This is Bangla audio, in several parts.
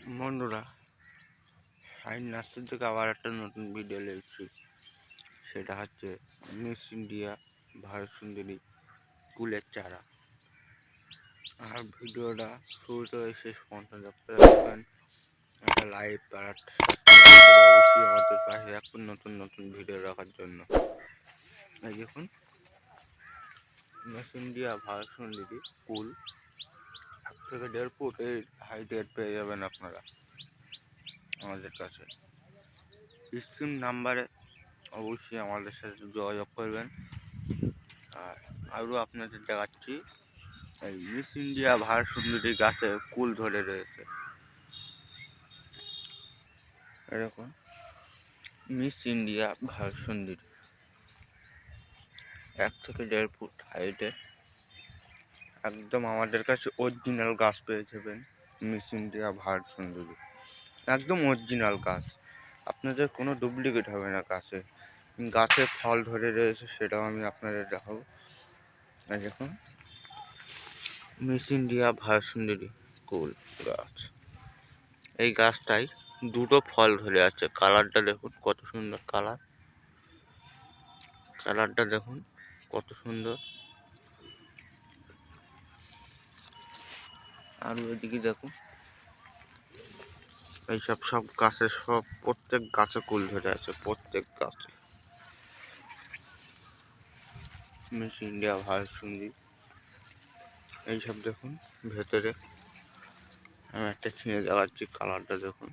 বন্ধুরা, আজ নার্সারি থেকে আবার একটা নতুন ভিডিও এসেছি। সেটা হচ্ছে মিস ইন্ডিয়া ভারত সুন্দরী কুলের চারা। আর ভিডিওটা শুরু থেকে শেষ পর্যন্ত দেখতে থাকবেন। একটা লাইভ আর একটা অবশ্যই আমাদের পাশে রাখুন নতুন নতুন ভিডিও রাখার জন্য। এই দেখুন, মিস ইন্ডিয়া ভারত সুন্দরী কুল 1 থেকে 1.5 ফুট এই হাইটের পেয়ে যাবেন আপনারা আমাদের কাছে। স্ক্রিন নাম্বারে অবশ্যই আমাদের সাথে যোগাযোগ করবেন। আর আরও আপনাদের দেখাচ্ছি, এই মিস ইন্ডিয়া ভারত সুন্দরী গাছে কুল ধরে রয়েছে। এরকম মিস ইন্ডিয়া ভারত সুন্দরী 1 থেকে 1.5 ফুট হাইটে একদম আমাদের কাছে অরিজিনাল গাছ পেয়ে যাবেন। মিস ইন্ডিয়া ভারত সুন্দরী একদম অরিজিনাল গাছ, আপনাদের কোনো ডুপ্লিকেট হবে না। গাছে ফল ধরে রয়েছে, সেটাও আমি আপনাদের দেখাবো। দেখুন, মিস ইন্ডিয়া ভারত সুন্দরী কুল গাছ। এই গাছটায় 2টো ফল ধরে আছে। কালারটা দেখুন কত সুন্দর কালারটা দেখুন কত সুন্দর। আর ওইদিকে দেখুন, এইসব সব গাছে প্রত্যেক গাছে কুল ধরে আছে, প্রত্যেক গাছে। মিস ইন্ডিয়া ভারত সুন্দরী এইসব দেখুন ভেতরে। আমি একটা ছিঁড়ে দেখাচ্ছি, কালারটা দেখুন।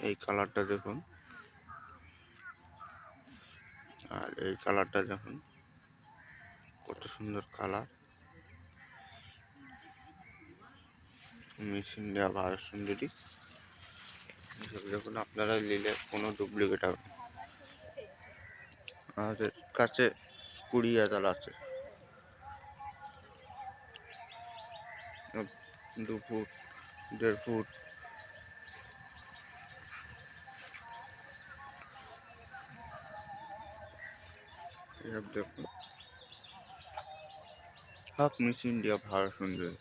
এই কালারটা দেখুন, আর এই কালারটা দেখুন কত সুন্দর কালার। মিস ইন্ডিয়া ভারত সুন্দরী এইসব দেখুন, আপনারা নিলে কোনো ডুপ্লিকেট হবে না। আমাদের কাছে 20 হাজার আছে, 2 ফুট 1.5 ফুট। এসব দেখুন, সব মিস ইন্ডিয়া ভারত সুন্দরী।